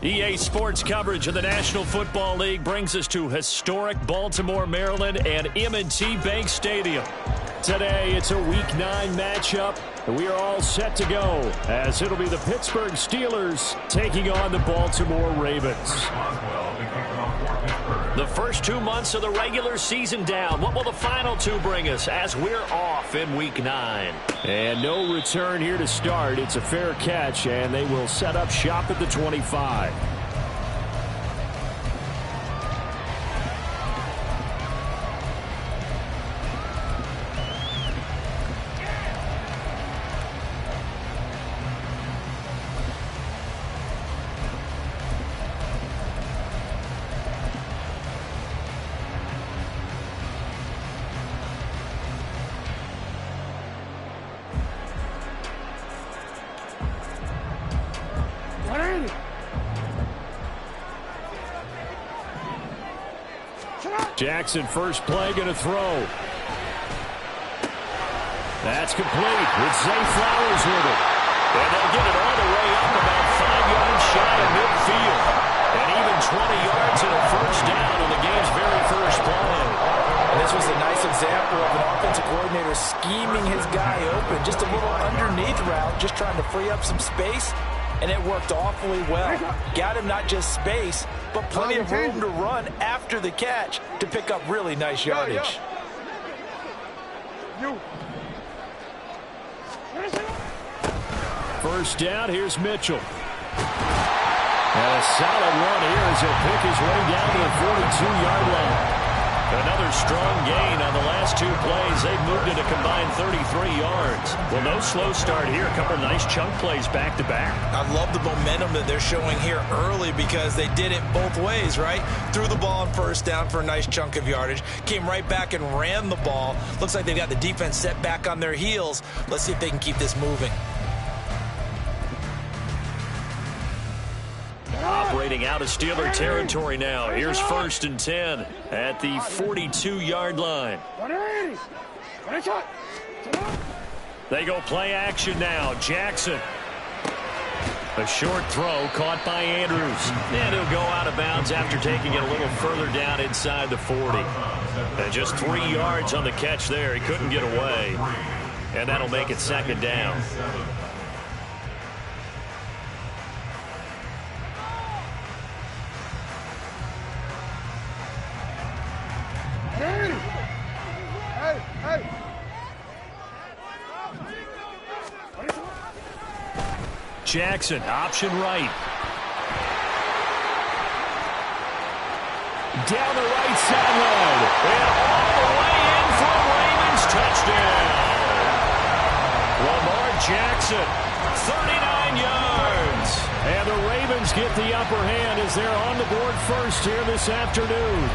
EA Sports coverage of the National Football League brings us to historic Baltimore, Maryland, and M&T Bank Stadium. Today, it's a Week 9 matchup, and we are all set to go, as it'll be the Pittsburgh Steelers taking on the Baltimore Ravens. The first 2 months of the regular season down. What will the final 2 bring us as we're off in Week 9? And no return here to start. It's a fair catch, and they will set up shop at the 25. Jackson, first play, going to throw. That's complete with Zay Flowers with it. And they'll get it all the way up about 5 yards shy of midfield. And even 20 yards and a first down on the game's very first play. And this was a nice example of an offensive coordinator scheming his guy open. Just a little underneath route, just trying to free up some space. And it worked awfully well. Got him not just space, but plenty of room to run after the catch to pick up really nice yardage. First down, here's Mitchell. And a solid run here as he'll pick his way down to the 42-yard line. Another strong gain on the last 2 plays. They've moved it a combined 33 yards. Well, no slow start here. A couple nice chunk plays back-to-back. I love the momentum that they're showing here early because they did it both ways, right? Threw the ball on first down for a nice chunk of yardage. Came right back and ran the ball. Looks like they've got the defense set back on their heels. Let's see if they can keep this moving. Operating out of Steeler territory now. Here's 1st and 10 at the 42-yard line. They go play action now. Jackson. A short throw caught by Andrews. And he'll go out of bounds after taking it a little further down inside the 40. And just 3 yards on the catch there. He couldn't get away. And that'll make it 2nd down. Jackson, option right. Down the right sideline. And all the way in for a Ravens touchdown. Lamar Jackson, 39 yards. And the Ravens get the upper hand as they're on the board first here this afternoon.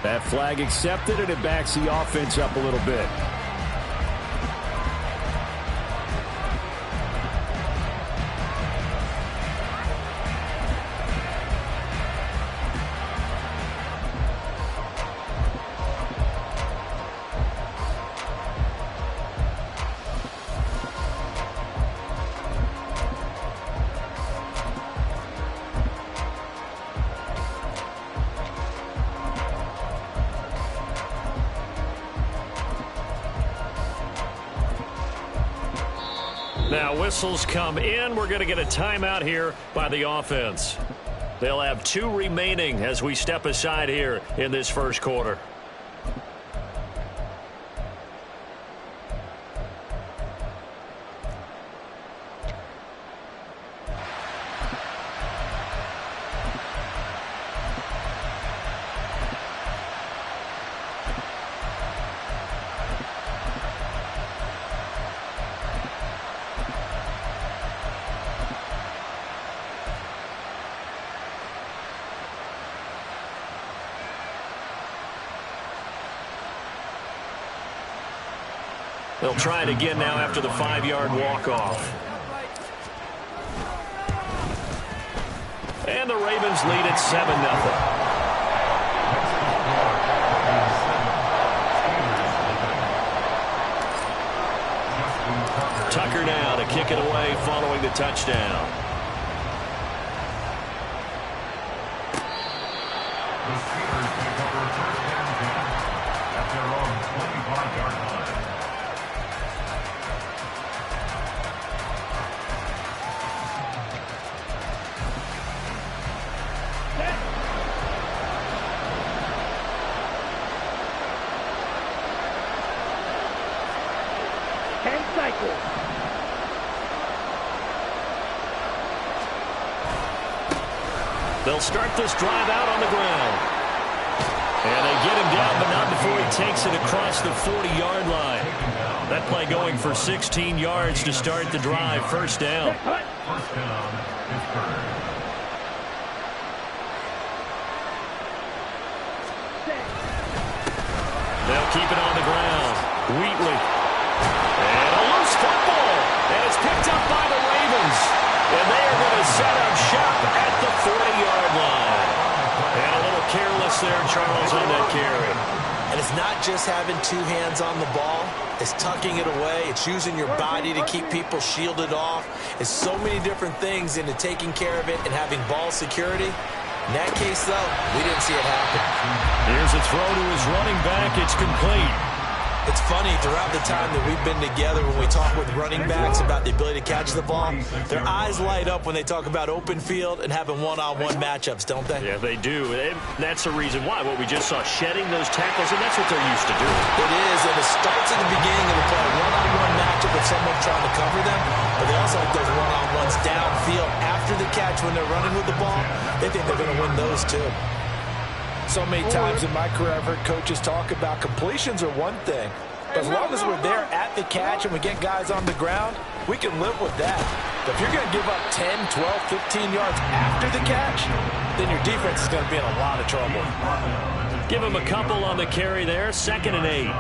That flag accepted, and it backs the offense up a little bit. Now whistles come in. We're going to get a timeout here by the offense. They'll have 2 remaining as we step aside here in this first quarter. They'll try it again now after the 5-yard walk-off. And the Ravens lead at 7-0. Tucker now to kick it away following the touchdown. They'll start this drive out on the ground. And they get him down, but not before he takes it across the 40-yard line. That play going for 16 yards to start the drive. First down. They'll keep it on the ground. Wheatley. And a loose football. And it's picked up by the Ravens. And they are going to set up shop at the 40-yard line. And a little careless there, Charles, on that carry. And it's not just having two hands on the ball. It's tucking it away. It's using your body to keep people shielded off. It's so many different things into taking care of it and having ball security. In that case, though, we didn't see it happen. Here's a throw to his running back. It's complete. It's funny, throughout the time that we've been together, when we talk with running backs about the ability to catch the ball, their eyes light up when they talk about open field and having one-on-one matchups, don't they? Yeah, they do. And that's the reason why. What we just saw, shedding those tackles, and that's what they're used to doing. It is, and it starts at the beginning of the play, one-on-one matchup with someone trying to cover them, but they also like those one-on-ones downfield after the catch when they're running with the ball. They think they're going to win those, too. So many times in my career, I've heard coaches talk about completions are one thing. But as long as we're there at the catch and we get guys on the ground, we can live with that. But if you're going to give up 10, 12, 15 yards after the catch, then your defense is going to be in a lot of trouble. Give him a couple on the carry there. 2nd and 8.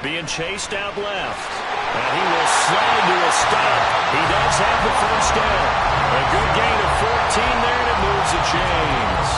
Being chased out left. And he will slide to a stop. He does have the first down. A good gain of 14 there, and it moves the chains.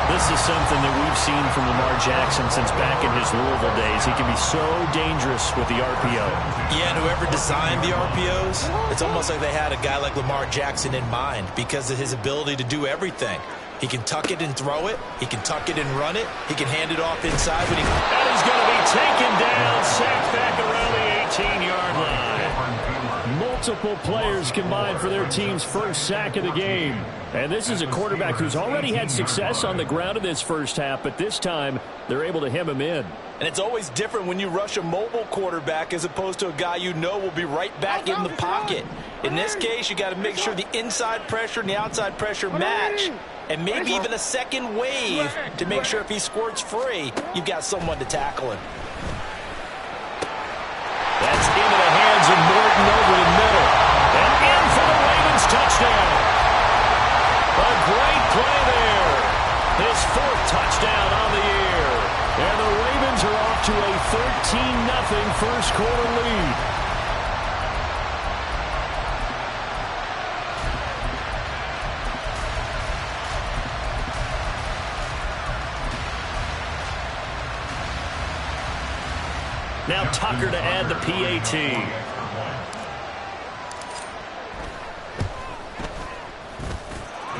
This is something that we've seen from Lamar Jackson since back in his Louisville days. He can be so dangerous with the RPO. Yeah, and whoever designed the RPOs, it's almost like they had a guy like Lamar Jackson in mind because of his ability to do everything. He can tuck it and throw it. He can tuck it and run it. He can hand it off inside. When and he's going to be taken down, sacked back around the 18-yard line. Multiple players combined for their team's first sack of the game. And this is a quarterback who's already had success on the ground in this first half, but this time they're able to hem him in. And it's always different when you rush a mobile quarterback as opposed to a guy you know will be right back in the pocket. In this case, you got to make sure the inside pressure and the outside pressure match. And maybe even a second wave to make sure if he squirts free, you've got someone to tackle him. That's into the hands of Morton over the middle. And in for the Ravens touchdown. A great play there. His 4th touchdown on the year. And the Ravens are off to a 13-0 first quarter lead. Now Tucker to add the PAT.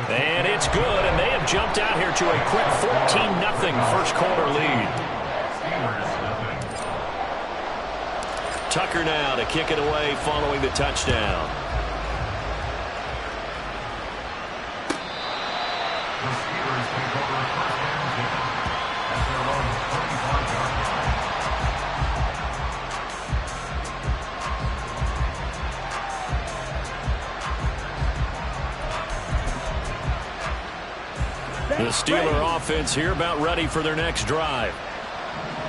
And it's good, and they have jumped out here to a quick 14-0 first quarter lead. Tucker now to kick it away following the touchdown. The Steeler offense here about ready for their next drive.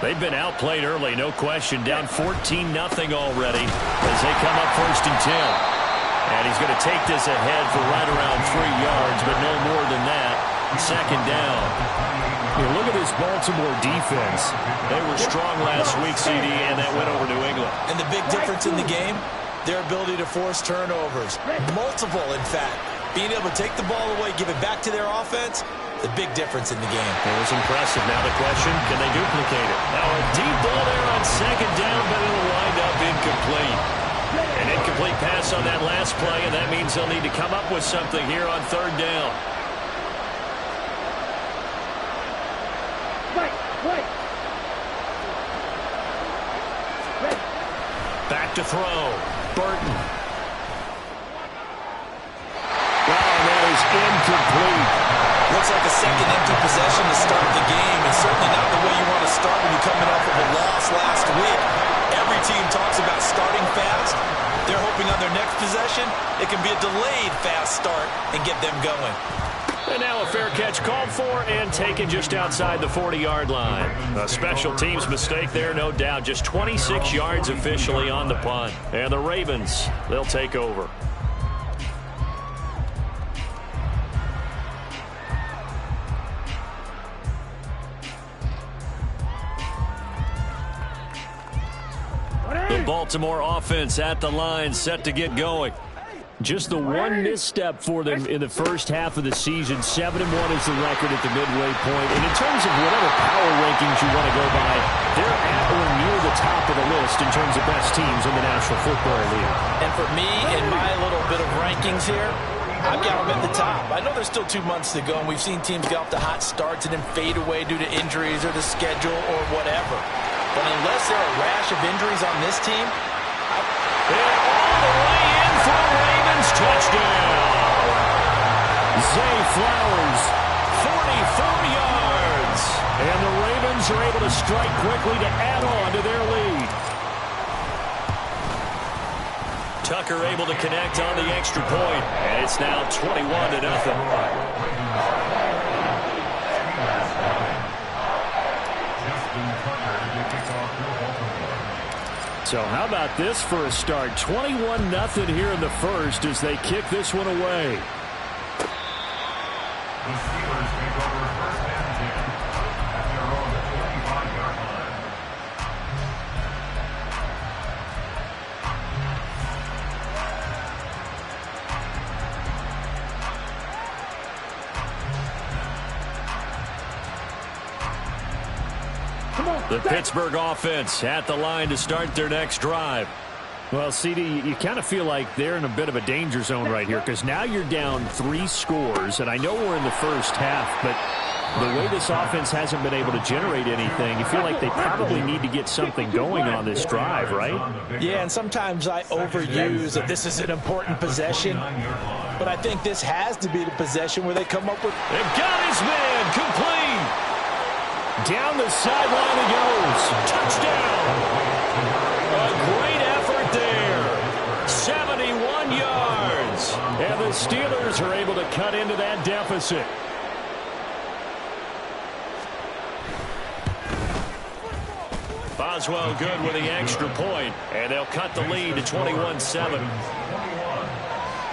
They've been outplayed early, no question. Down 14-0 already as they come up 1st and 10. And he's going to take this ahead for right around 3 yards, but no more than that. Second down. Look at this Baltimore defense. They were strong last week, CD, and that went over New England. And the big difference in the game, their ability to force turnovers. Multiple, in fact. Being able to take the ball away, give it back to their offense, the big difference in the game. It was impressive. Now the question, can they duplicate it? Now a deep ball there on second down, but it'll wind up incomplete. An incomplete pass on that last play, and that means they'll need to come up with something here on third down. Back to throw. Burton. Wow, that is incomplete. Looks like a second empty possession to start the game, and certainly not the way you want to start when you're coming off of a loss last week. Every team talks about starting fast. They're hoping on their next possession, it can be a delayed fast start and get them going. And now a fair catch called for and taken just outside the 40-yard line. A special teams mistake there, no doubt. Just 26 yards officially on the punt. And the Ravens, they'll take over. The Baltimore offense at the line, set to get going. Just the one misstep for them in the first half of the season. 7-1 is the record at the midway point. And in terms of whatever power rankings you want to go by, they're at or near the top of the list in terms of best teams in the National Football League. And for me, in my little bit of rankings here, I've got them at the top. I know there's still 2 months to go, and we've seen teams get off to hot starts and then fade away due to injuries or the schedule or whatever. But unless there are a rash of injuries on this team, they're all the way in for a Ravens touchdown. Zay Flowers, 44 yards. And the Ravens are able to strike quickly to add on to their lead. Tucker able to connect on the extra point. And it's now 21-0. So how about this for a start? 21-0 here in the first as they kick this one away. The Steelers take over first and 10 at their own 45-yard line. The Pittsburgh offense at the line to start their next drive. Well, CD, you kind of feel like they're in a bit of a danger zone right here because now you're down 3 scores, and I know we're in the first half, but the way this offense hasn't been able to generate anything, you feel like they probably need to get something going on this drive, right? Yeah, and sometimes I overuse that this is an important possession, but I think this has to be the possession where they come up with... They've got his man complete. Down the sideline he goes. Touchdown. A great effort there. 71 yards. And the Steelers are able to cut into that deficit. Boswell good with the extra point, and they'll cut the lead to 21-7. 21,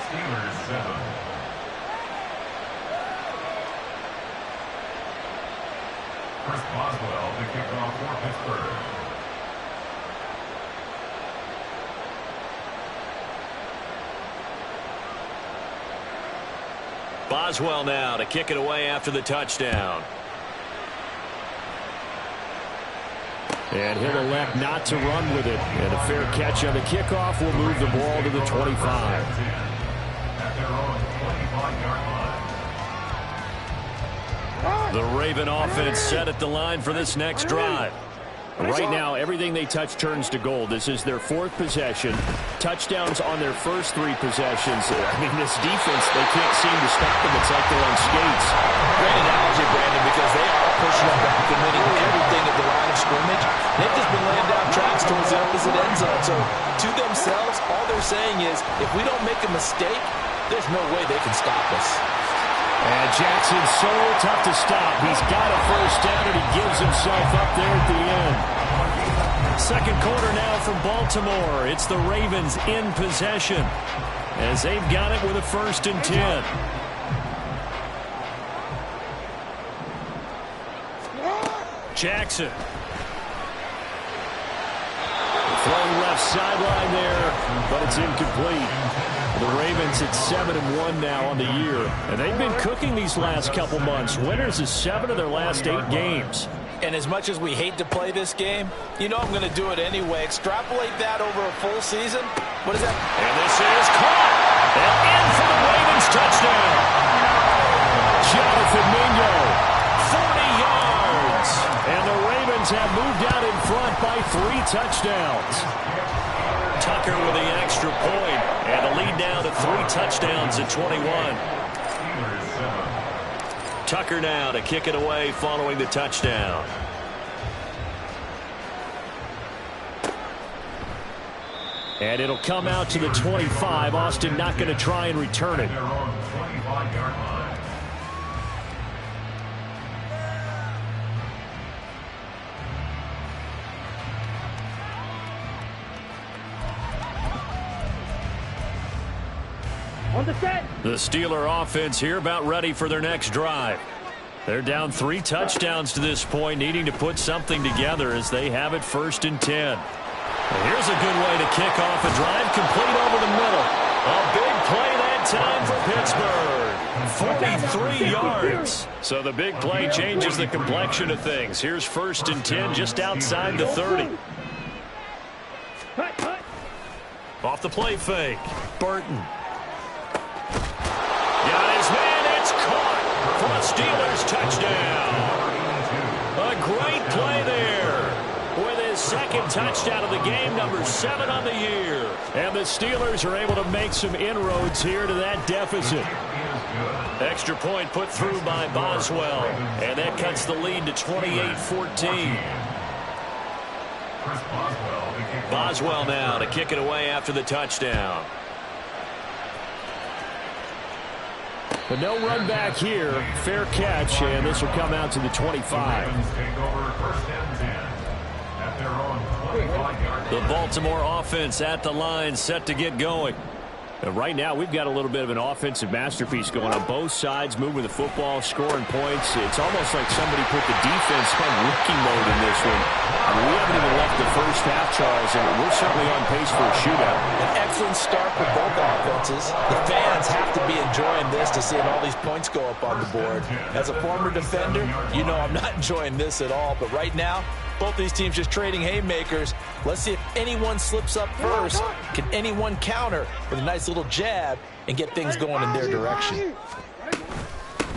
Steelers 7. Chris Boswell to kick off for Pittsburgh. Boswell now to kick it away after the touchdown. And he'll elect not to run with it. And a fair catch on the kickoff will move the ball to the 25. At their own 25-yard line. The Raven offense set at the line for this next drive. Right now, everything they touch turns to gold. This is their 4th possession. Touchdowns on their first 3 possessions. I mean, this defense, they can't seem to stop them. It's like they're on skates. Great analogy, Brandon, because they are pushing them back and winning everything at the line of scrimmage. They've just been laying down tracks towards the opposite end zone. So, to themselves, all they're saying is, if we don't make a mistake, there's no way they can stop us. And Jackson's so tough to stop. He's got a first down, and he gives himself up there at the end. Second quarter now from Baltimore. It's the Ravens in possession as they've got it with a 1st and 10. Jackson. Throwing left sideline there, but it's incomplete. The Ravens at 7-1 now on the year, and they've been cooking these last couple months. Winners is 7 of their last 8 games. And as much as we hate to play this game, you know I'm going to do it anyway. Extrapolate that over a full season. What is that? And this is caught. And in for the Ravens touchdown. Jonathan Mingo, 40 yards. And the Ravens have moved out in front by 3 touchdowns. Tucker with the extra point, and the lead down to 3 touchdowns at 21. Tucker now to kick it away following the touchdown. And it'll come out to the 25. Austin not going to try and return it. The Steeler offense here about ready for their next drive. They're down 3 touchdowns to this point, needing to put something together as they have it 1st and 10. And here's a good way to kick off a drive, complete over the middle. A big play that time for Pittsburgh. 43 yards. So the big play changes the complexion of things. Here's 1st and 10 just outside the 30. Off the play fake. Burton. Got his man, it's caught for a Steelers touchdown. A great play there with his 2nd touchdown of the game, number 7 on the year. And the Steelers are able to make some inroads here to that deficit. Extra point put through by Boswell, and that cuts the lead to 28-14. Boswell now to kick it away after the touchdown. But no run back here. Fair catch, and this will come out to the 25. The Baltimore offense at the line, set to get going. And right now, we've got a little bit of an offensive masterpiece going on both sides, moving the football, scoring points. It's almost like somebody put the defense on rookie mode in this one. I mean, we haven't even left the first half, Charles, and we're certainly on pace for a shootout. An excellent start for both offenses. The fans have to be enjoying this to seeing all these points go up on the board. As a former defender, you know I'm not enjoying this at all. But right now, both these teams just trading haymakers. Let's see if anyone slips up first. Can anyone counter with a nice little jab and get things going in their direction?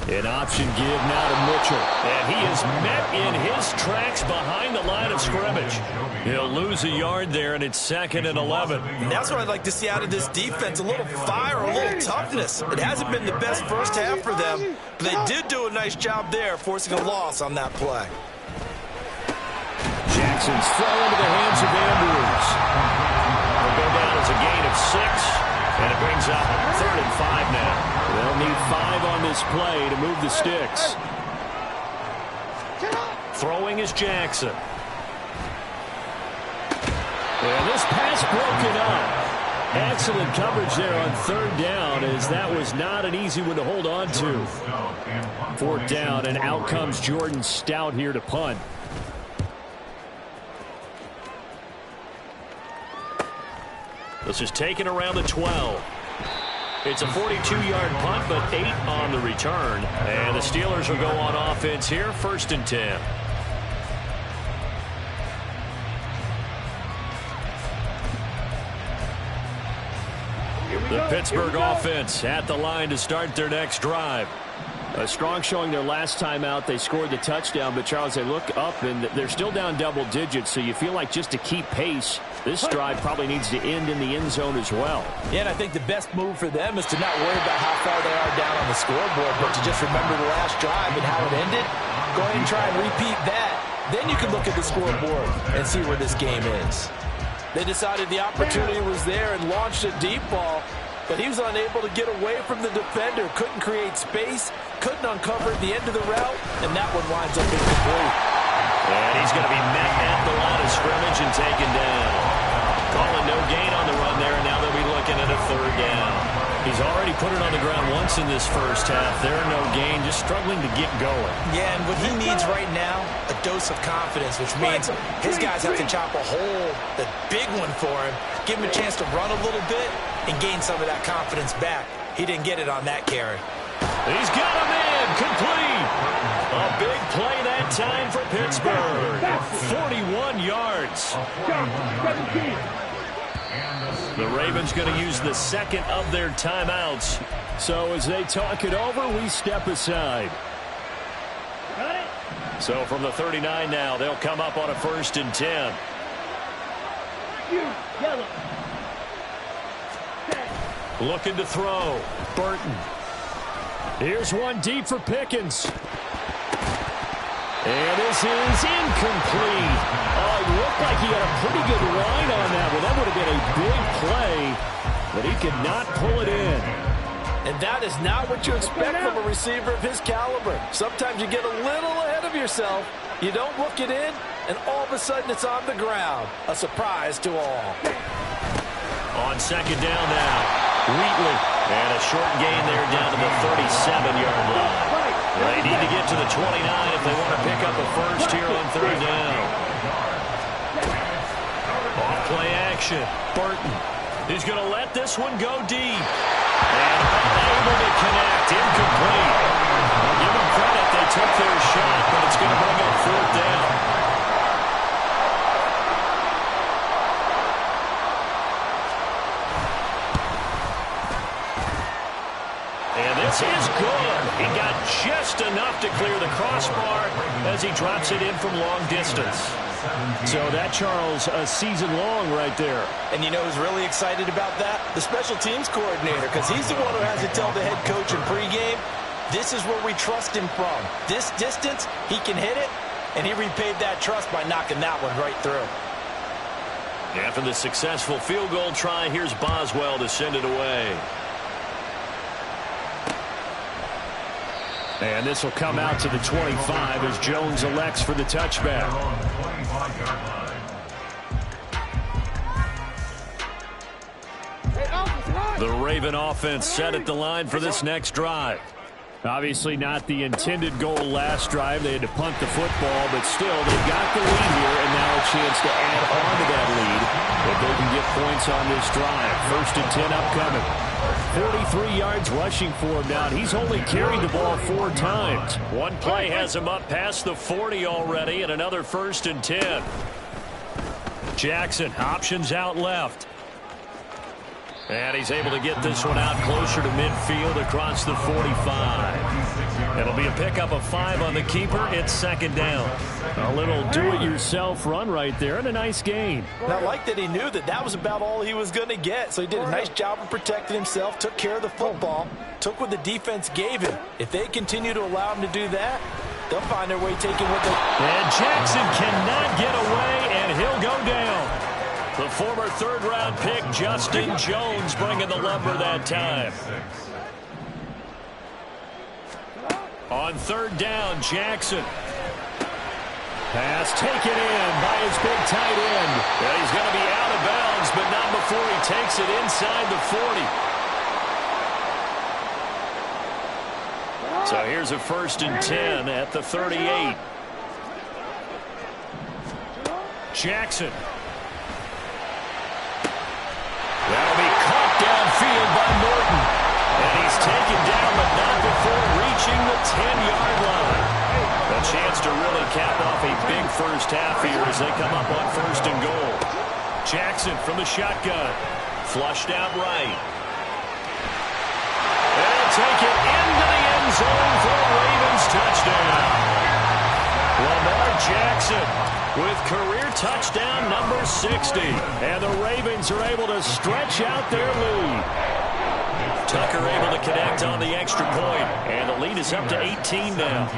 An option give now to Mitchell. And he is met in his tracks behind the line of scrimmage. He'll lose a yard there, and it's 2nd and 11. And that's what I'd like to see out of this defense. A little fire, a little toughness. It hasn't been the best first half for them, but they did do a nice job there, forcing a loss on that play. Jackson's throw into the hands of Andrews. Will go down as a gain of 6, and it brings up 3rd and 5 now. They'll need 5 on this play to move the sticks. Throwing is Jackson. And this pass broken up. Excellent coverage there on 3rd down, as that was not an easy one to hold on to. 4th down, and out comes Jordan Stout here to punt. This is taken around the 12. It's a 42-yard punt, but 8 on the return. And the Steelers will go on offense here, 1st and 10. The Pittsburgh offense at the line to start their next drive. A strong showing their last time out. They scored the touchdown, but Charles, they look up and they're still down double digits, so you feel like just to keep pace, this drive probably needs to end in the end zone as well. Yeah, and I think the best move for them is to not worry about how far they are down on the scoreboard, but to just remember the last drive and how it ended. Go ahead and try and repeat that. Then you can look at the scoreboard and see where this game is. They decided the opportunity was there and launched a deep ball, but he was unable to get away from the defender, couldn't create space, couldn't uncover at the end of the route, and that one winds up incomplete. And he's going to be met at the line of scrimmage and taken down. Calling no gain on the run there, and now they'll be looking at a 3rd down. He's already put it on the ground once in this first half. There, no gain, just struggling to get going. Yeah, and what he needs right now, a dose of confidence, which means his guys have to chop a hole, the big one for him, give him a chance to run a little bit and gain some of that confidence back. He didn't get it on that carry. He's got him in, complete. A big play that time for Pittsburgh. 41 yards. The Ravens going to use the second of their timeouts. So as they talk it over, we step aside. So from the 39 now, they'll come up on a 1st and 10. Looking to throw. Burton. Here's one deep for Pickens. And this is incomplete. Oh, it looked like he had a pretty good line on that one. That would have been a big play, but he could not pull it in. And that is not what you expect from a receiver of his caliber. Sometimes you get a little ahead of yourself. You don't look it in, and all of a sudden it's on the ground. A surprise to all. On 2nd down now, Wheatley. And a short gain there down to the 37-yard line. They need to get to the 29 if they want to pick up a first here on 3rd down. Off play action. Burton. He's going to let this one go deep. And unable to connect. Incomplete. I'll give them credit. They took their shot, but it's going to bring up 4th down. And this is good. He got just enough to clear the crossbar as he drops it in from long distance. So that, Charles, a season long right there. And you know who's really excited about that? The special teams coordinator, because he's the one who has to tell the head coach in pregame, this is where we trust him from. This distance, he can hit it, and he repaid that trust by knocking that one right through. After the successful field goal try, here's Boswell to send it away. And this will come out to the 25 as Jones elects for the touchback. The Raven offense set at the line for this next drive. Obviously not the intended goal last drive. They had to punt the football, but still, they've got the lead here, and now a chance to add on to that lead if they can get points on this drive. 1st and 10 upcoming. 43 yards rushing for him now. He's only carried the ball 4 times. One play has him up past the 40 already, and another 1st and 10. Jackson, options out left. And he's able to get this one out closer to midfield across the 45. It'll be a pickup of 5 on the keeper. It's 2nd down. A little do-it-yourself run right there and a nice gain. And I like that he knew that that was about all he was going to get. So he did a nice job of protecting himself, took care of the football, took what the defense gave him. If they continue to allow him to do that, they'll find their way taking what they... And Jackson cannot get away, and he'll go down. The former 3rd-round pick, Justin Jones, bringing the lumber that time. On 3rd down, Jackson. Pass taken in by his big tight end. And he's going to be out of bounds, but not before he takes it inside the 40. So here's a 1st and 10 at the 38. Jackson. That'll be caught downfield by Norton. And he's taken down, but not before reaching the 10-yard line. A chance to really cap off a big first half here as they come up on 1st and goal. Jackson from the shotgun. Flushed out right. And take it into the end zone for a Ravens touchdown. Lamar Jackson with career touchdown number 60. And the Ravens are able to stretch out their lead. Tucker able to connect on the extra point. And the lead is up to 18 now.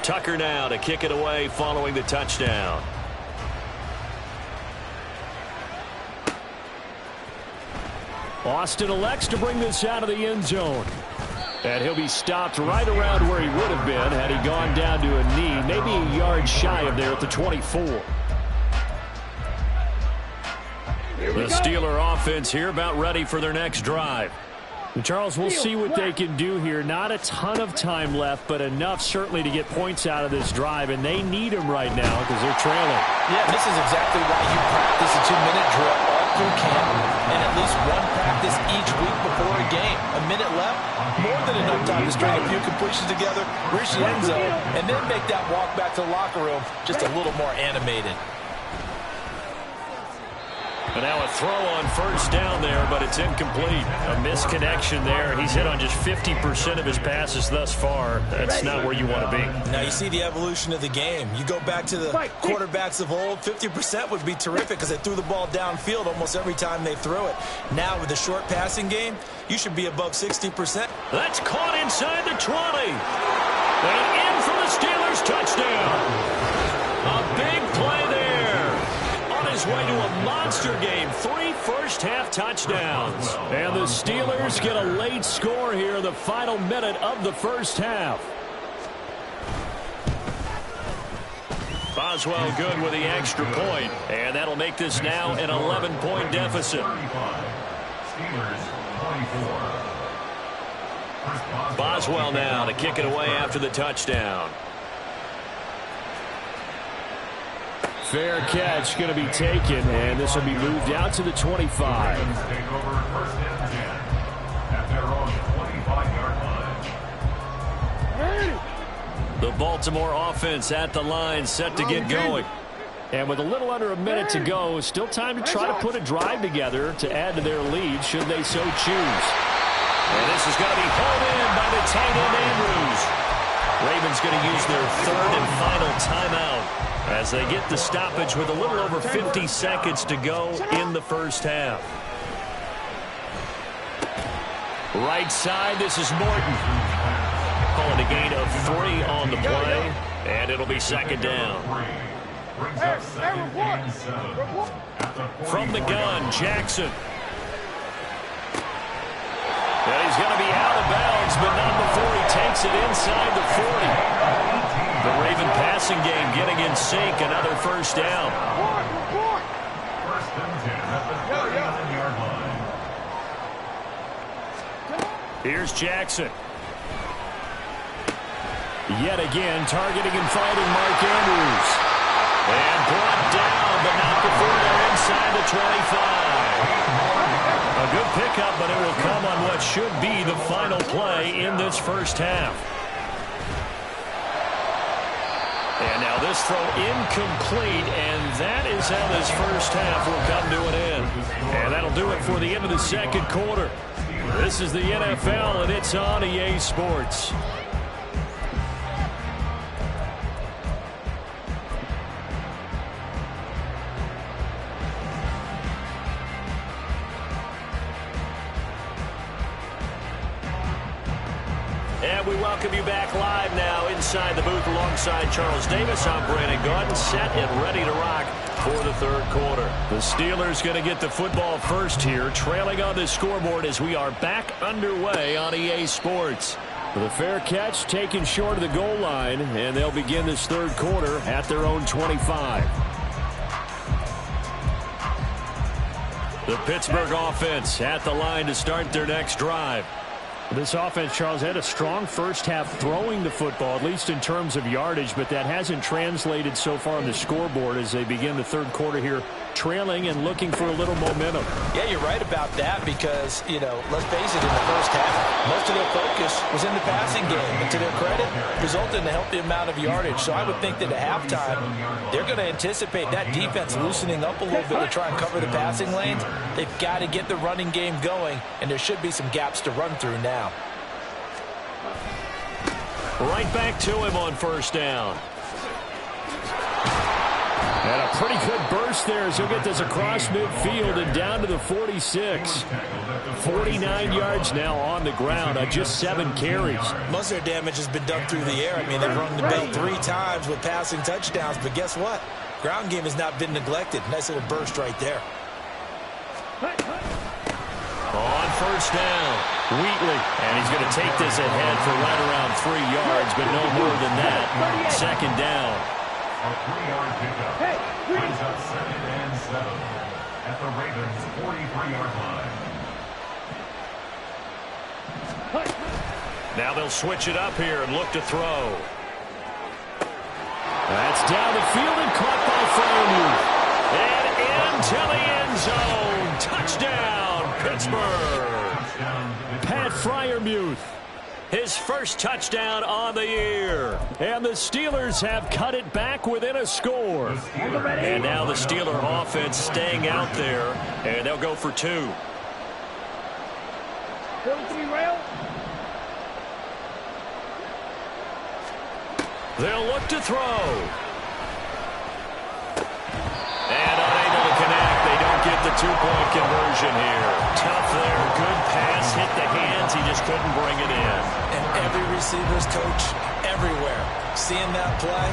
Tucker now to kick it away following the touchdown. Austin elects to bring this out of the end zone. And he'll be stopped right around where he would have been had he gone down to a knee, maybe a yard shy of there at the 24. The Steeler offense here about ready for their next drive. Charles, we'll see what they can do here. Not a ton of time left, but enough certainly to get points out of this drive, and they need them right now because they're trailing. Yeah, this is exactly why you practice a 2-minute drill all through camp and at least one practice each week before a game. A minute left, more than enough time to string a few completions together, reach the end zone, and then make that walk back to the locker room just a little more animated. And now a throw on first down there, but it's incomplete. A misconnection there. He's hit on just 50% of his passes thus far. That's not where you want to be. Now you see the evolution of the game. You go back to the quarterbacks of old, 50% would be terrific because they threw the ball downfield almost every time they threw it. Now with the short passing game, you should be above 60%. That's caught inside the 20. And in for the Steelers touchdown. A big play there. His way to a monster game. 3 first-half touchdowns. And the Steelers get a late score here in the final minute of the first half. Boswell good with the extra point. And that'll make this now an 11-point deficit. Steelers 24. Boswell now to kick it away after the touchdown. Fair catch going to be taken, and this will be moved out to the 25. Take over first and 10 at their own 25-yard line. The Baltimore offense at the line, set to get going. And with a little under a minute to go, still time to try to put a drive together to add to their lead should they so choose. And this is going to be pulled in by the tight end Andrews. Ravens going to use their third and final timeout as they get the stoppage with a little over 50 seconds to go in the first half. Right side, this is Morton. Calling a gain of 3 on the play, and it'll be second down. From the gun, Jackson. And he's going to be out of bounds, but not before he takes it inside the 40. The Raven passing game getting in sync. Another first down. First and 10 at the 39-yard line. Here's Jackson. Yet again, targeting and fighting Mark Andrews. And brought down, but not before they're inside the 25. A good pickup, but it will come on what should be the final play in this first half. And now this throw incomplete, and that is how this first half will come to an end. And that'll do it for the end of the second quarter. This is the NFL, and it's on EA Sports. And we welcome you back live now inside the booth alongside Charles Davis. I'm Brandon Gaudin, set and ready to rock for the third quarter. The Steelers going to get the football first here, trailing on the scoreboard as we are back underway on EA Sports. With a fair catch taken short of the goal line, and they'll begin this third quarter at their own 25. The Pittsburgh offense at the line to start their next drive. This offense, Charles, had a strong first half throwing the football, at least in terms of yardage, but that hasn't translated so far on the scoreboard as they begin the third quarter here, trailing and looking for a little momentum. Yeah, you're right about that because, let's face it, in the first half, most of their focus was in the passing game. And to their credit, resulted in a healthy amount of yardage. So I would think that at halftime, they're going to anticipate that defense loosening up a little bit to try and cover the passing lanes. They've got to get the running game going, and there should be some gaps to run through now. Right back to him on first down. And a pretty good burst there as he'll get this across midfield and down to the 46. 49 yards now on the ground on just 7 carries. Most of their damage has been done through the air. I mean, they've rung the bell 3 times with passing touchdowns, but guess what? Ground game has not been neglected. Nice little burst right there. On first down, Wheatley, and he's going to take this ahead for right around 3 yards, but no more than that. Second down. A 3-yard pickup. Brings up second and 7 at the Ravens' 43-yard line. Now they'll switch it up here and look to throw. That's down the field and caught by Freiermuth. And into the end zone. Touchdown, Pittsburgh. Pat Freiermuth. His first touchdown on the year. And the Steelers have cut it back within a score. And now the Steeler offense staying out there, and they'll go for 2. They'll look to throw. And unable to connect. They don't get the 2-point conversion here. Tough there. Good pass. Hit the hands. He just couldn't bring it in. And every receiver's coach everywhere. Seeing that play,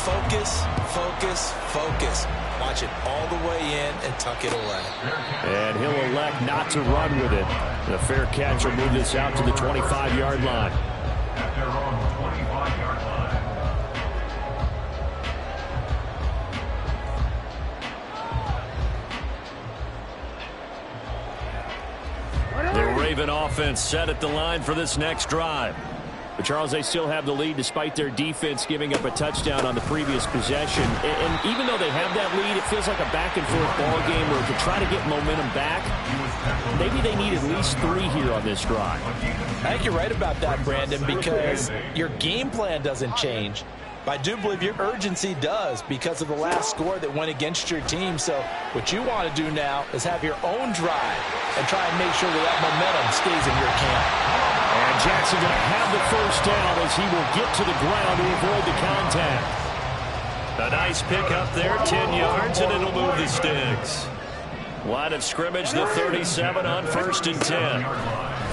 focus, focus, focus. Watch it all the way in and tuck it away. And he'll elect not to run with it. The fair catch will move this out to the 25-yard line. At their own 25-yard line. The Raven offense set at the line for this next drive. But Charles, they still have the lead despite their defense giving up a touchdown on the previous possession. And even though they have that lead, it feels like a back-and-forth ball game where to try to get momentum back, maybe they need at least 3 here on this drive. I think you're right about that, Brandon, because your game plan doesn't change. But I do believe your urgency does because of the last score that went against your team. So what you want to do now is have your own drive and try and make sure that momentum stays in your camp. And Jackson going to have the first down as he will get to the ground to avoid the contact. A nice pick up there, 10 yards, and it'll move the sticks. Line of scrimmage, the 37 on 1st and 10.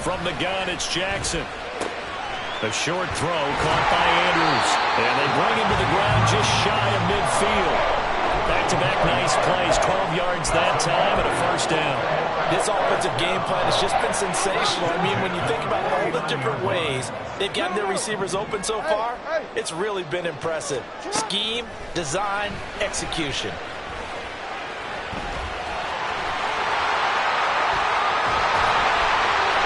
From the gun, it's Jackson. A short throw caught by Andrews. And they bring him to the ground just shy of midfield. Back-to-back nice plays, 12 yards that time and a first down. This offensive game plan has just been sensational. I mean, when you think about all the different ways they've gotten their receivers open so far, it's really been impressive. Scheme, design, execution.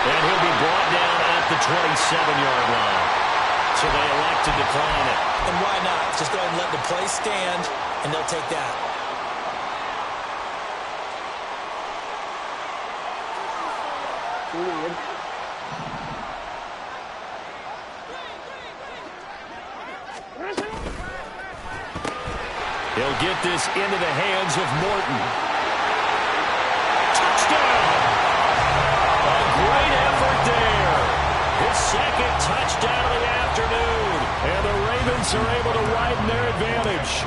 And he'll be brought down at the 27-yard line. So they elect to decline it. And why not? Just go ahead and let the play stand, and they'll take that. He'll get this into the hands of Morton. Touchdown! A great effort there. His second touchdown of the afternoon. And the Ravens are able to widen their advantage.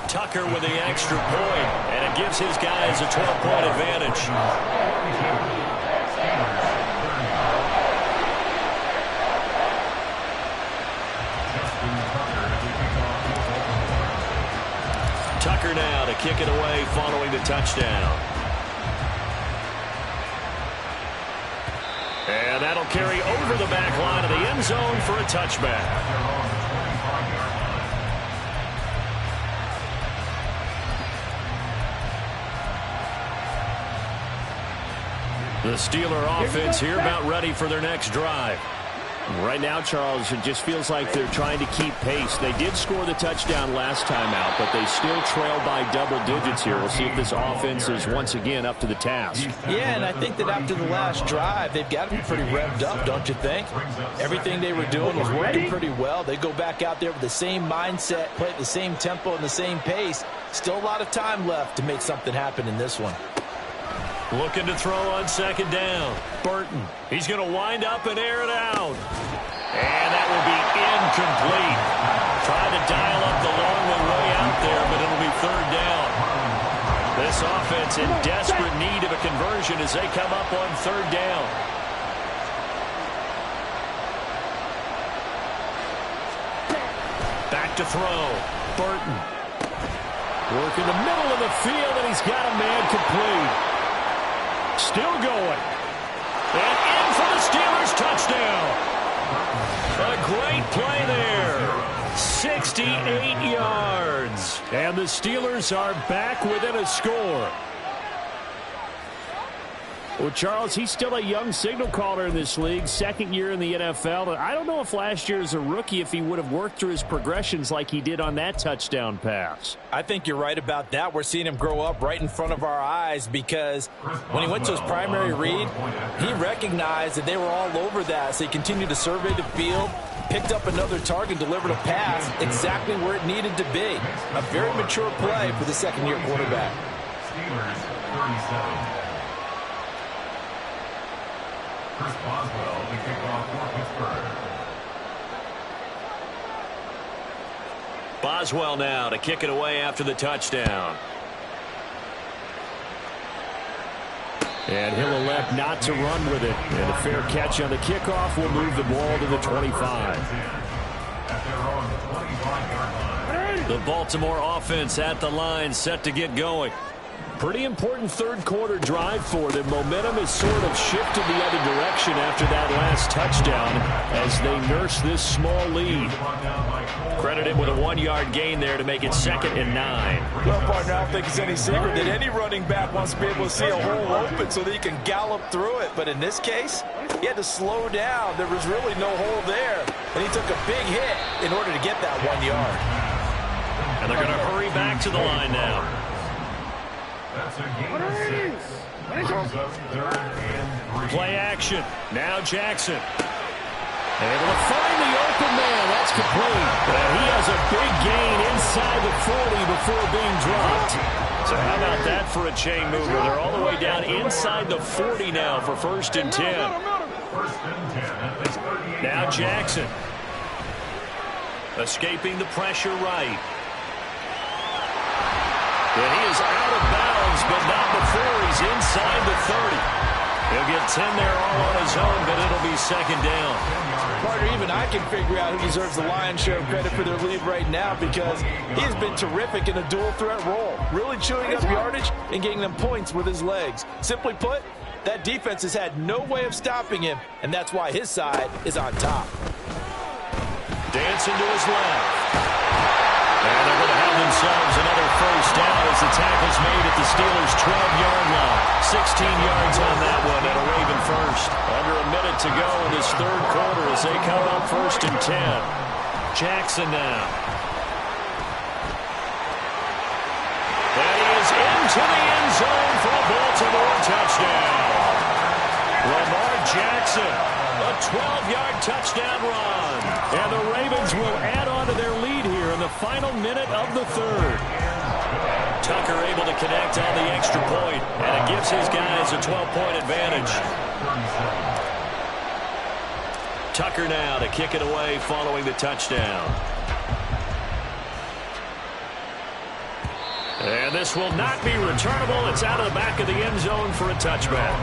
Tucker with the extra point, and it gives his guys a 12-point advantage. Tucker now to kick it away following the touchdown. And that'll carry over the back line of the end zone for a touchback. The Steeler offense here about ready for their next drive. Right now, Charles, it just feels like they're trying to keep pace. They did score the touchdown last time out, but they still trail by double digits here. We'll see if this offense is once again up to the task. Yeah, and I think that after the last drive, they've got to be pretty revved up, don't you think? Everything they were doing was working pretty well. They go back out there with the same mindset, play at the same tempo and the same pace. Still a lot of time left to make something happen in this one. Looking to throw on second down. Burton. He's going to wind up and air it out. And that will be incomplete. Trying to dial up the long way out there, but it'll be third down. This offense in desperate need of a conversion as they come up on third down. Back to throw. Burton. Work in the middle of the field, and he's got a man complete. Still going. And in for the Steelers touchdown. A great play there. 68 yards. And the Steelers are back within a score. Well, Charles, he's still a young signal caller in this league, second year in the NFL. I don't know if last year as a rookie if he would have worked through his progressions like he did on that touchdown pass. I think you're right about that. We're seeing him grow up right in front of our eyes because when he went to his primary read, he recognized that they were all over that. So he continued to survey the field, picked up another target, delivered a pass exactly where it needed to be. A very mature play for the second-year quarterback. Steelers 37. Chris Boswell to kick off for Pittsburgh. Boswell now to kick it away after the touchdown. And he'll elect not to run with it. And a fair catch on the kickoff will move the ball to the 25. At their own 25-yard line. The Baltimore offense at the line, set to get going. Pretty important third quarter drive for them. Momentum has sort of shifted the other direction after that last touchdown as they nurse this small lead. Credited with a 1-yard gain there to make it 2nd and 9. Well, partner, I don't think it's any secret that any running back wants to be able to see a hole open so that he can gallop through it. But in this case, he had to slow down. There was really no hole there. And he took a big hit in order to get that 1 yard. And they're going to hurry back to the line now. That's a gain of 6. Brings up 3rd and 3. Play action. Now Jackson. Able to find the open man. That's complete. And he has a big gain inside the 40 before being dropped. So how about that for a chain mover? They're all the way down inside the 40 now for 1st and 10. 1st and 10 at the 38. Now Jackson. Escaping the pressure right. And he is out of bounds, but not before he's inside the 30. He'll get 10 there all on his own, but it'll be 2nd down. Partner, even I can figure out who deserves the lion's share of credit for their lead right now because he has been terrific in a dual threat role, really chewing up yardage and getting them points with his legs. Simply put, that defense has had no way of stopping him, and that's why his side is on top. Dancing to his left. And they're going to have themselves another 1st down as the tackle's made at the Steelers' 12-yard line. 16 yards on that one and a Raven first. Under a minute to go in this third quarter as they come up 1st and 10. Jackson now. And he is into the end zone for a Baltimore touchdown. Lamar Jackson, a 12-yard touchdown run. And the Ravens will add on to their lead here in the final minute of the third. Tucker able to connect on the extra point, and it gives his guys a 12-point advantage. Tucker now to kick it away following the touchdown. And this will not be returnable. It's out of the back of the end zone for a touchback.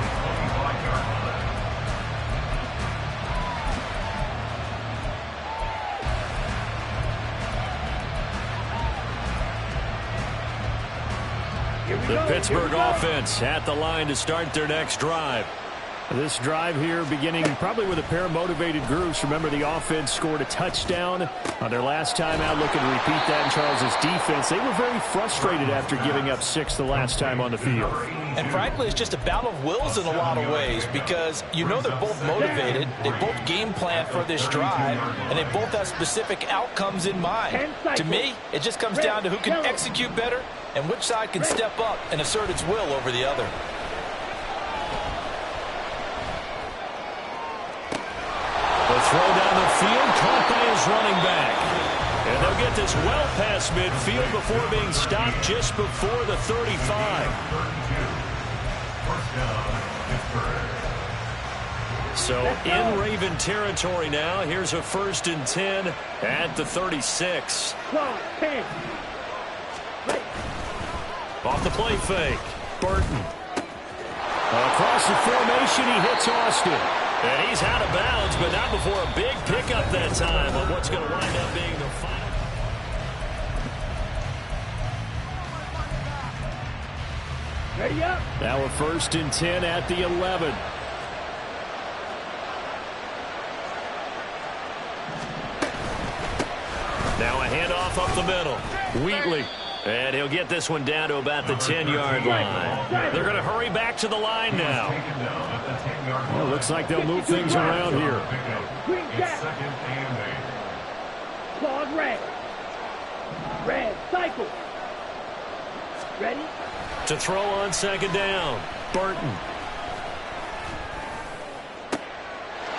The Pittsburgh offense at the line to start their next drive. This drive here beginning probably with a pair of motivated groups. Remember, the offense scored a touchdown on their last time out, looking to repeat that in Charles's defense. They were very frustrated after giving up 6 the last time on the field. And frankly, it's just a battle of wills in a lot of ways because you know they're both motivated, they both game plan for this drive, and they both have specific outcomes in mind. To me, it just comes down to who can execute better and which side can step up and assert its will over the other. The throw down the field, caught by his running back. And they'll get this well past midfield before being stopped just before the 35. So in Raven territory now. Here's a 1st and 10 at the 36. Off the play fake. Burton. Across the formation, he hits Austin. And he's out of bounds, but not before a big pickup that time on what's going to wind up being the final. Now a 1st and 10 at the 11. Now a handoff up the middle. Wheatley And he'll get this one down to about the 10-yard line. They're going to hurry back to the line now. Well, looks like they'll move things around here. It's second and 8. Claude red. Red, cycle. Ready? To throw on second down, Burton.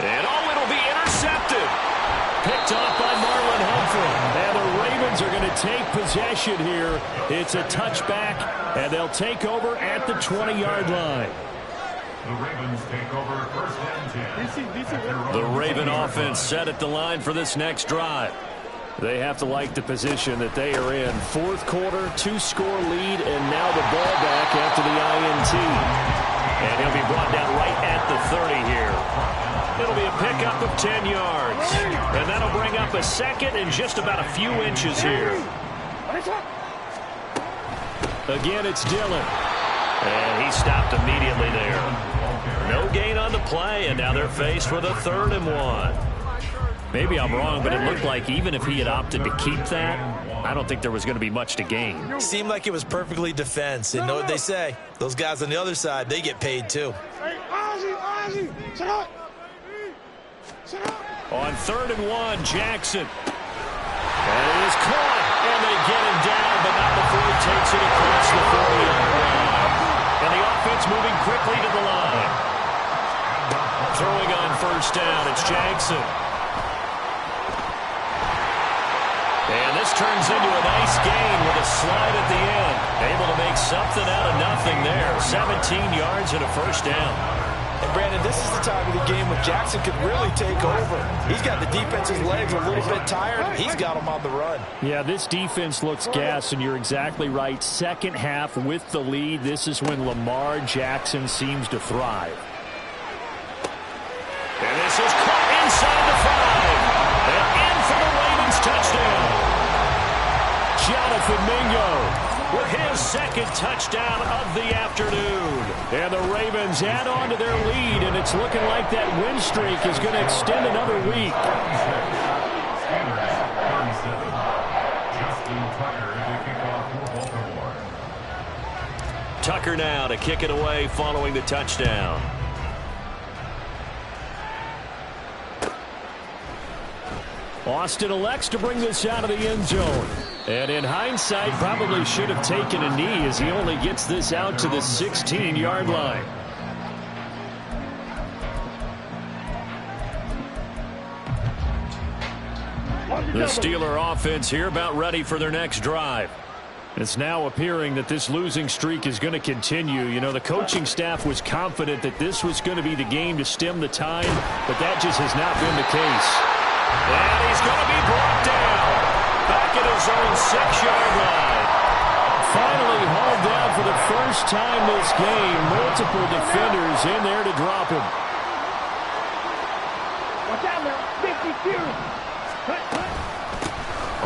And it'll be intercepted. Picked off by Marlon Humphrey. And the Ravens are going to take possession here. It's a touchback, and they'll take over at the 20-yard line. The Ravens take over first and 10. The Raven offense set at the line for this next drive. They have to like the position that they are in. Fourth quarter, 2-score lead, and now the ball back after the INT. And he'll be brought down right at the 30 here. It'll be a pickup of 10 yards. And that'll bring up a second and just about a few inches here. Again, it's Dillon. And he stopped immediately there. No gain on the play, and now they're faced with a 3rd and 1. Maybe I'm wrong, but it looked like even if he had opted to keep that, I don't think there was going to be much to gain. Seemed like it was perfectly defense. And know what they say? Those guys on the other side, they get paid too. On 3rd and 1, Jackson. And it is caught, and they get him down, but not before he takes it across the 40-yard line. And the offense moving quickly to the line. Throwing on first down, it's Jackson. And this turns into a nice gain with a slide at the end. Able to make something out of nothing there. 17 yards and a first down. And Brandon, this is the time of the game when Jackson could really take over. He's got the defense's legs a little bit tired. He's got them on the run. Yeah, this defense looks gassed, and you're exactly right. Second half with the lead, this is when Lamar Jackson seems to thrive. And this is caught inside the 5. And in for the Ravens touchdown. Jonathan Mingo with his second touchdown of the afternoon. And the Ravens add on to their lead, and it's looking like that win streak is going to extend another week. Tucker now to kick it away following the touchdown. Austin elects to bring this out of the end zone. And in hindsight, probably should have taken a knee as he only gets this out to the 16-yard line. The Steeler offense here about ready for their next drive. It's now appearing that this losing streak is going to continue. You know, the coaching staff was confident that this was going to be the game to stem the tide, but that just has not been the case. And he's going to be brought down. Back at his own 6-yard line. Finally hauled down for the first time this game. Multiple defenders in there to drop him. Watch out now. 52.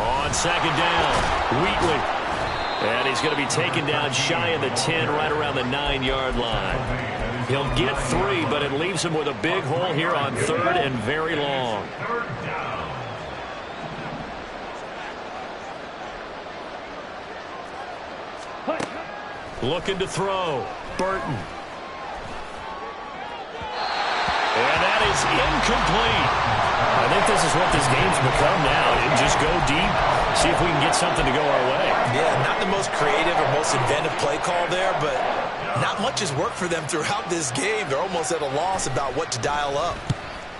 On second down, Wheatley. And he's going to be taken down shy of the 10, right around the 9-yard line. He'll get 3, but it leaves him with a big hole here on 3rd and very long. Looking to throw. Burton. And that is incomplete. I think this is what this game's become now. Just go deep, see if we can get something to go our way. Yeah, not the most creative or most inventive play call there, but not much has worked for them throughout this game. They're almost at a loss about what to dial up.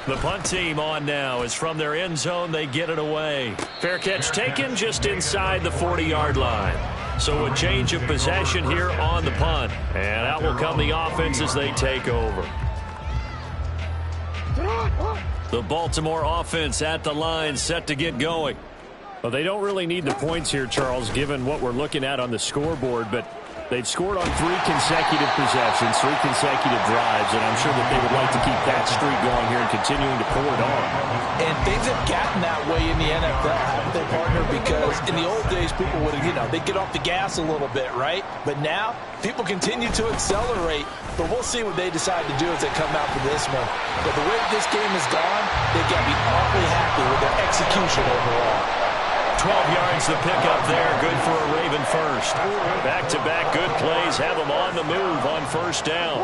The punt team on now is from their end zone. They get it away. Fair catch taken just inside the 40-yard line. So a change of possession here on the punt. And out will come the offense as they take over. The Baltimore offense at the line, set to get going. Well, they don't really need the points here, Charles, given what we're looking at on the scoreboard, but they've scored on 3 consecutive possessions, 3 consecutive drives, and I'm sure that they would like to keep that streak going here and continuing to pour it on. And things have gotten that way in the NFL, haven't they, partner? Because in the old days, people would have, they'd get off the gas a little bit, right? But now, people continue to accelerate, but we'll see what they decide to do as they come out for this one. But the way this game has gone, they've got to be awfully happy with their execution overall. 12 yards to pick up there. Good for a Raven first. Back-to-back good plays have them on the move on first down.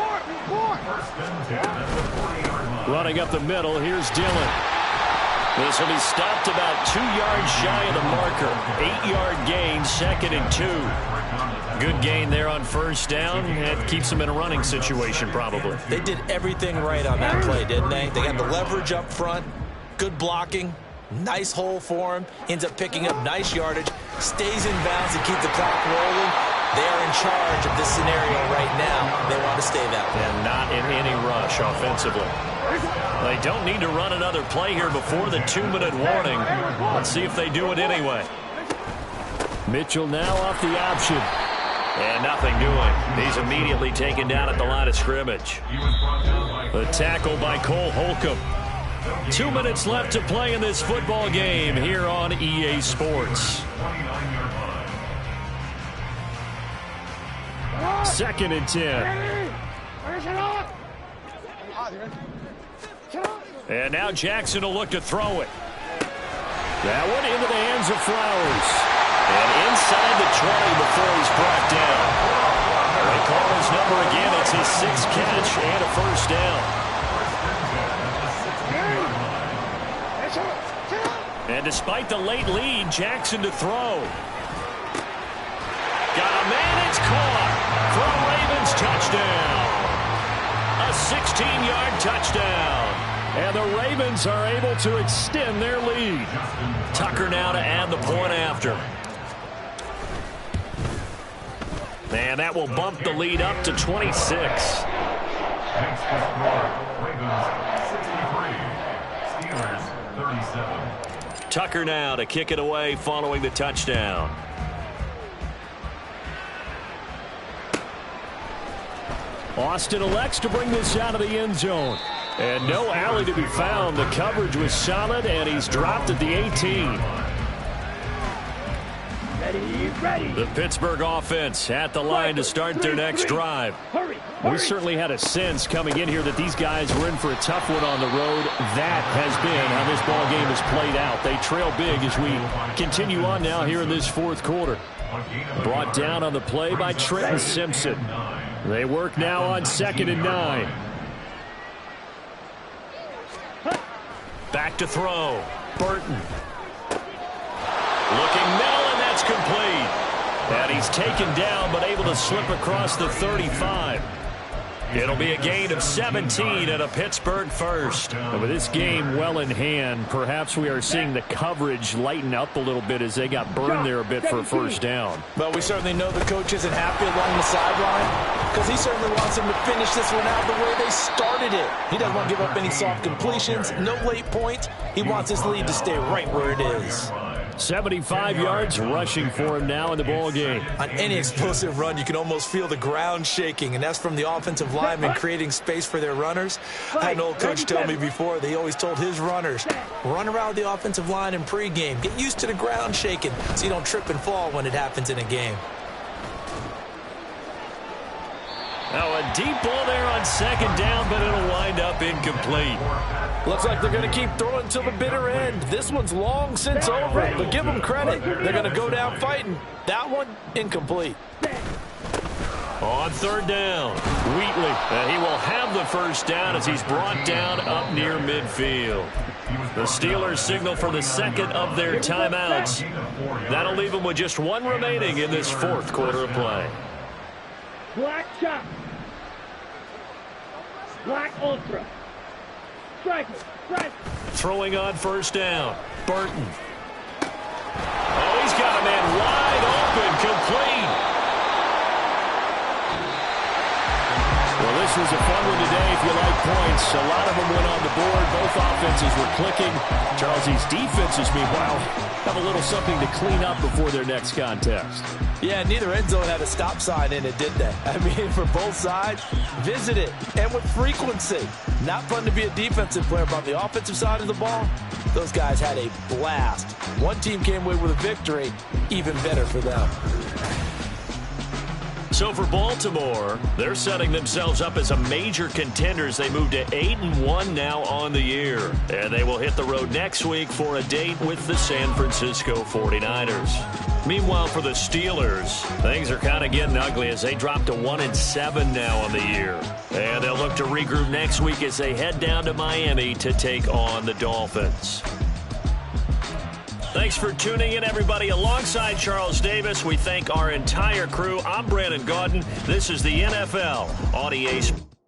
Running up the middle, here's Dillon. This will be stopped about 2 yards shy of the marker. 8-yard gain, 2nd and 2. Good gain there on first down. It keeps them in a running situation probably. They did everything right on that play, didn't they? They got the leverage up front, good blocking, nice hole for him, ends up picking up nice yardage, stays in bounds to keep the clock rolling. They are in charge of this scenario right now. They want to stay that way. And not in any rush offensively. They don't need to run another play here before the 2-minute warning. Let's see if they do it anyway. Mitchell now off the option. And nothing doing. He's immediately taken down at the line of scrimmage. The tackle by Cole Holcomb. 2 minutes left to play in this football game here on EA Sports. 2nd and 10. And now Jackson will look to throw it. That one into the hands of Flowers. And inside the 20 before he's brought down. They call his number again. It's his 6th catch and a first down. And despite the late lead, Jackson to throw. Got a man, it's caught for a Ravens touchdown. A 16-yard touchdown. And the Ravens are able to extend their lead. Tucker now to add the point after. And that will bump the lead up to 26. Next to score, Ravens 63, Steelers 37. Tucker now to kick it away following the touchdown. Austin elects to bring this out of the end zone. And no alley to be found. The coverage was solid, and he's dropped at the 18. Ready. The Pittsburgh offense at the line to start their next drive. Hurry. We certainly had a sense coming in here that these guys were in for a tough one on the road. That has been how this ball game has played out. They trail big as we continue on now here in this fourth quarter. Brought down on the play by Trenton Simpson. They work now on 2nd and 9. Back to throw. Burton. Looking middle, and that's complete. And he's taken down, but able to slip across the 35. It'll be a gain of 17 and a Pittsburgh first. And with this game well in hand, perhaps we are seeing the coverage lighten up a little bit as they got burned there a bit for a first down. But we certainly know the coach isn't happy along the sideline because he certainly wants them to finish this one out the way they started it. He doesn't want to give up any soft completions, no late points. He wants his lead to stay right where it is. 75 yards rushing for him now in the ball game. On any explosive run, you can almost feel the ground shaking, and that's from the offensive linemen creating space for their runners. I had an old coach tell me before, they always told his runners, run around the offensive line in pregame. Get used to the ground shaking so you don't trip and fall when it happens in a game. Now a deep ball there on 2nd down, but it'll wind up incomplete. Looks like they're going to keep throwing till the bitter end. This one's long since over, but give them credit. They're going to go down fighting. That one, incomplete. On 3rd down, Wheatley. He will have the first down as he's brought down up near midfield. The Steelers signal for the 2nd of their timeouts. That'll leave them with just one remaining in this 4th quarter of play. Black chop. Black ultra. Striker. Throwing on 1st down. Burton. Oh, he's got a man wide open. Complete. Well, this was a fun one today if you like points. A lot of them went on the board. Both offenses were clicking. Charles, these defenses, meanwhile, have a little something to clean up before their next contest. Yeah, neither end zone had a stop sign in it, did they? I mean, for both sides, visit it, and with frequency. Not fun to be a defensive player, but on the offensive side of the ball, those guys had a blast. One team came away with a victory, even better for them. So for Baltimore, they're setting themselves up as a major contender as they move to 8-1 now on the year. And they will hit the road next week for a date with the San Francisco 49ers. Meanwhile, for the Steelers, things are kind of getting ugly as they drop to 1-7 now on the year. And they'll look to regroup next week as they head down to Miami to take on the Dolphins. Thanks for tuning in, everybody. Alongside Charles Davis, we thank our entire crew. I'm Brandon Gaudin. This is the NFL on EA Sports.